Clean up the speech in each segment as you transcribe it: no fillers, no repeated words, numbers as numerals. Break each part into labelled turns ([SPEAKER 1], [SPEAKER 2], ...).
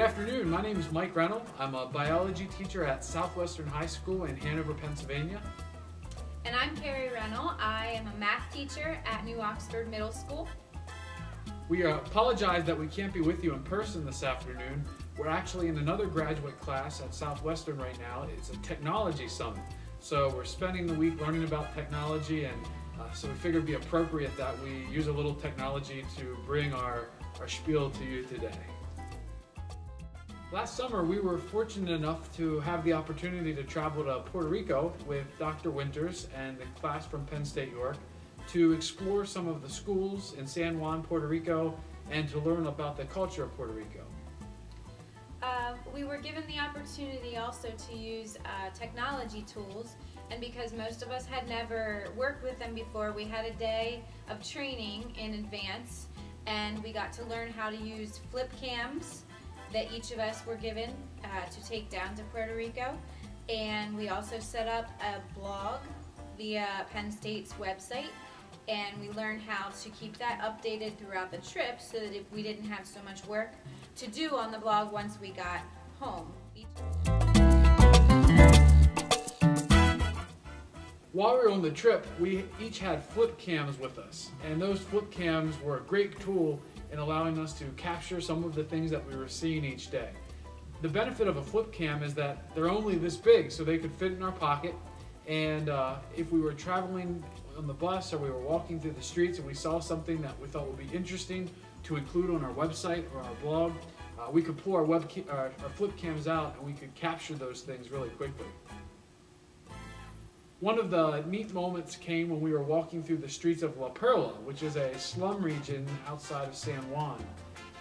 [SPEAKER 1] afternoon. My name is Mike Reynolds. I'm a biology teacher at Southwestern High School in Hanover, Pennsylvania.
[SPEAKER 2] And I'm Carrie Reynolds. I am a math teacher at New Oxford Middle School.
[SPEAKER 1] We apologize that we can't be with you in person this afternoon. We're actually in another graduate class at Southwestern right now. It's a technology summit. So we're spending the week learning about technology, and so we figured it'd be appropriate that we use a little technology to bring our spiel to you today. Last summer, we were fortunate enough to have the opportunity to travel to Puerto Rico with Dr. Winters and the class from Penn State York to explore some of the schools in San Juan, Puerto Rico, and to learn about the culture of Puerto Rico.
[SPEAKER 2] We were given the opportunity also to use technology tools, and because most of us had never worked with them before, we had a day of training in advance, and we got to learn how to use flip cams that each of us were given to take down to Puerto Rico. And we also set up a blog via Penn State's website, and we learned how to keep that updated throughout the trip so that if we didn't have so much work to do on the blog once we got home.
[SPEAKER 1] While we were on the trip, we each had flip cams with us, and those flip cams were a great tool in allowing us to capture some of the things that we were seeing each day. The benefit of a flip cam is that they're only this big, so they could fit in our pocket, and if we were traveling on the bus or we were walking through the streets and we saw something that we thought would be interesting to include on our website or our blog, we could pull our flip cams out and we could capture those things really quickly. One of the neat moments came when we were walking through the streets of La Perla, which is a slum region outside of San Juan.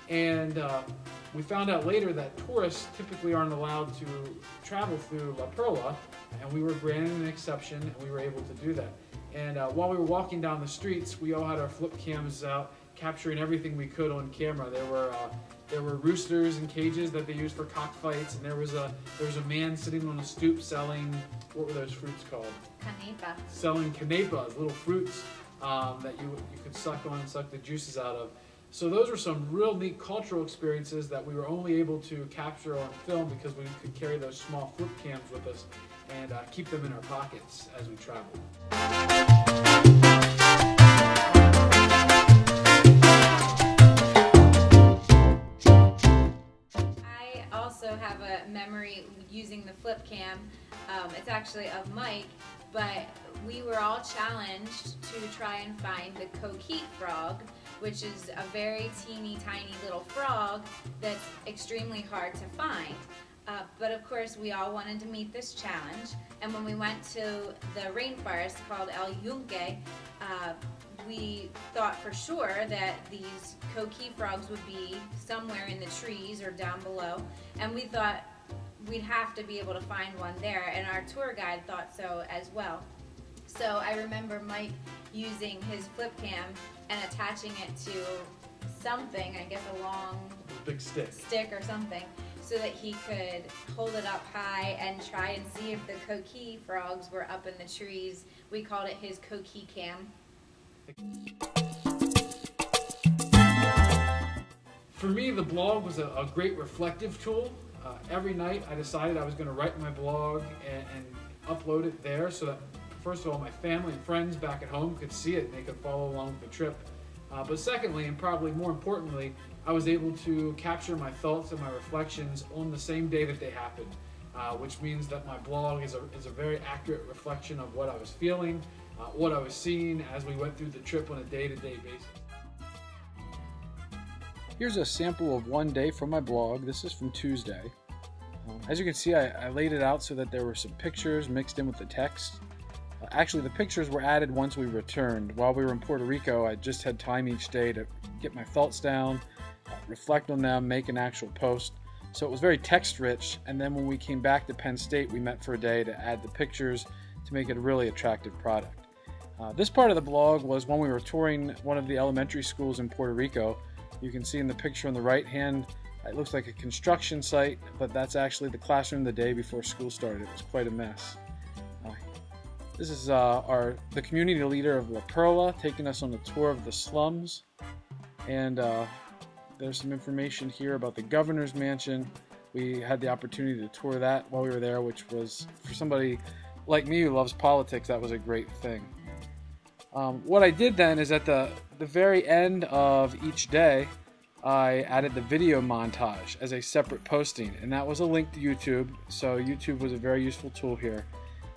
[SPEAKER 1] And we found out later that tourists typically aren't allowed to travel through La Perla, and we were granted an exception and we were able to do that. And while we were walking down the streets, we all had our flip cams out, capturing everything we could on camera. There were roosters in cages that they used for cockfights, and there was a man sitting on a stoop selling, what were those fruits called?
[SPEAKER 2] Canepa.
[SPEAKER 1] Selling canepas, little fruits that you could suck on and suck the juices out of. So those were some real neat cultural experiences that we were only able to capture on film because we could carry those small flip cams with us and keep them in our pockets as we traveled.
[SPEAKER 2] Have a memory using the flip cam. It's actually of Mike, but we were all challenged to try and find the coquille frog, which is a very teeny tiny little frog that's extremely hard to find. But of course we all wanted to meet this challenge, and when we went to the rainforest called El Yunque, we thought for sure that these coquille frogs would be somewhere in the trees or down below, and we thought we'd have to be able to find one there, and our tour guide thought so as well. So I remember Mike using his flip cam and attaching it to something, I guess a long
[SPEAKER 1] big stick
[SPEAKER 2] or something, so that he could hold it up high and try and see if the coquille frogs were up in the trees. We called it his coquille cam.
[SPEAKER 1] For me, the blog was a great reflective tool. Every night I decided I was going to write my blog and upload it there so that, first of all, my family and friends back at home could see it and they could follow along with the trip. But secondly, and probably more importantly, I was able to capture my thoughts and my reflections on the same day that they happened, which means that my blog is a very accurate reflection of what I was feeling, what I was seeing as we went through the trip on a day-to-day basis. Here's a sample of one day from my blog. This is from Tuesday. As you can see, I laid it out so that there were some pictures mixed in with the text. Actually, the pictures were added once we returned. While we were in Puerto Rico, I just had time each day to get my thoughts down, reflect on them, make an actual post. So it was very text-rich, and then when we came back to Penn State, we met for a day to add the pictures to make it a really attractive product. This part of the blog was when we were touring one of the elementary schools in Puerto Rico. You can see in the picture on the right hand, it looks like a construction site, but that's actually the classroom the day before school started. It was quite a mess. This is the community leader of La Perla taking us on a tour of the slums. And There's some information here about the governor's mansion. We had the opportunity to tour that while we were there, which was, for somebody like me who loves politics, that was a great thing. What I did then is at the very end of each day, I added the video montage as a separate posting, and that was a link to YouTube. So YouTube was a very useful tool here.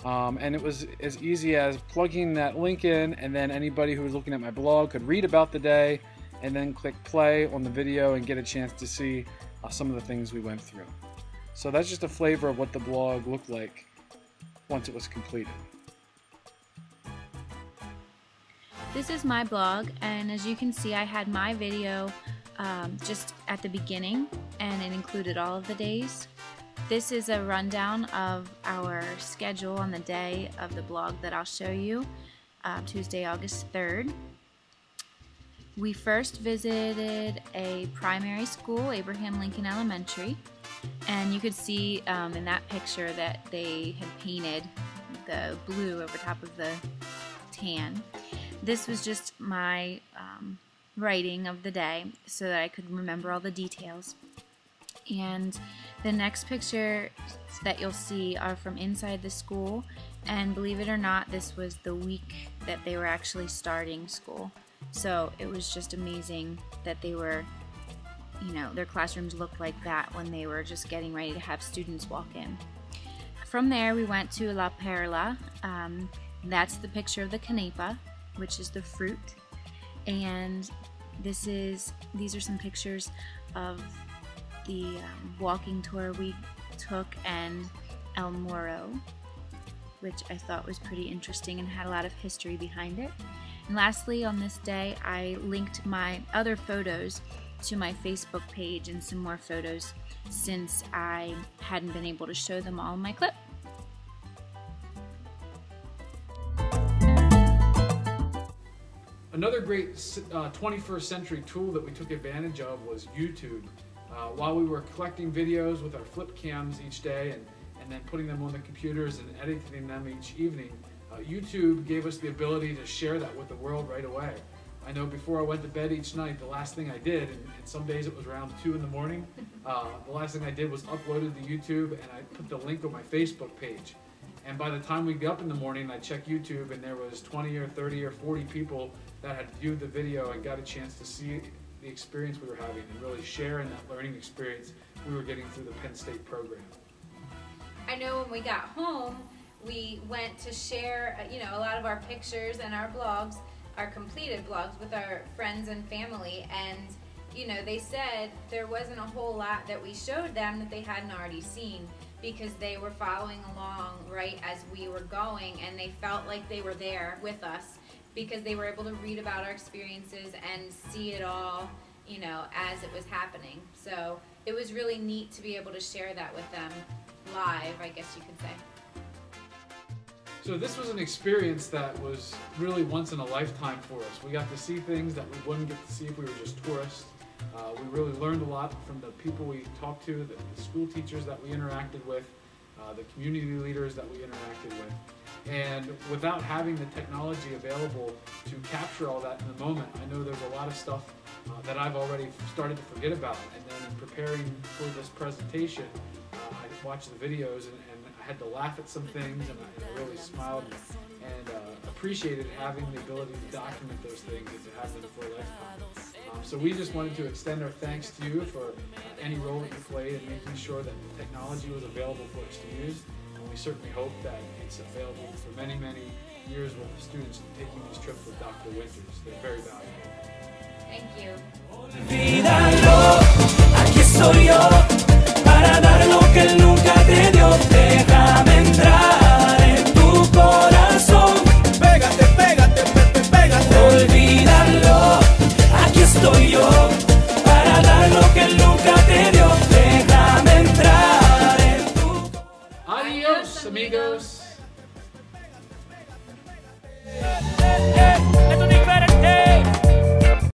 [SPEAKER 1] And it was as easy as plugging that link in, and then anybody who was looking at my blog could read about the day and then click play on the video and get a chance to see some of the things we went through. So that's just a flavor of what the blog looked like once it was completed.
[SPEAKER 3] This is my blog, and as you can see, I had my video just at the beginning, and it included all of the days. This is a rundown of our schedule on the day of the blog that I'll show you, Tuesday, August 3rd. We first visited a primary school, Abraham Lincoln Elementary, and you could see in that picture that they had painted the blue over top of the tan. This was just my writing of the day so that I could remember all the details. And the next picture that you'll see are from inside the school, and believe it or not, this was the week that they were actually starting school. So it was just amazing that they were, you know, their classrooms looked like that when they were just getting ready to have students walk in. From there we went to La Perla. That's the picture of the canepa, which is the fruit, and these are some pictures of the walking tour we took, and El Morro, which I thought was pretty interesting and had a lot of history behind it. And lastly, on this day, I linked my other photos to my Facebook page and some more photos since I hadn't been able to show them all in my clip.
[SPEAKER 1] Another great 21st century tool that we took advantage of was YouTube. While we were collecting videos with our flip cams each day and then putting them on the computers and editing them each evening, YouTube gave us the ability to share that with the world right away. I know before I went to bed each night, the last thing I did, and some days it was around 2 in the morning, the last thing I did was uploaded to YouTube, and I put the link on my Facebook page. And by the time we'd get up in the morning, I'd check YouTube, and there was 20 or 30 or 40 people that had viewed the video and got a chance to see the experience we were having and really share in that learning experience we were getting through the Penn State program.
[SPEAKER 2] I know when we got home, we went to share, a lot of our pictures and our blogs, our completed blogs, with our friends and family, and they said there wasn't a whole lot that we showed them that they hadn't already seen, because they were following along right as we were going, and they felt like they were there with us because they were able to read about our experiences and see it all, as it was happening. So it was really neat to be able to share that with them live, I guess you could say.
[SPEAKER 1] So this was an experience that was really once in a lifetime for us. We got to see things that we wouldn't get to see if we were just tourists. We really learned a lot from the people we talked to, the school teachers that we interacted with, the community leaders that we interacted with. And without having the technology available to capture all that in the moment, I know there's a lot of stuff that I've already started to forget about. And then in preparing for this presentation, I watched the videos and I had to laugh at some things, and I really smiled and appreciated having the ability to document those things and to have them for a lifetime. So we just wanted to extend our thanks to you for any role that you played in making sure that the technology was available for us to use. And we certainly hope that it's available for many, many years with the students taking these trips with Dr. Winters. They're very valuable.
[SPEAKER 2] Thank you.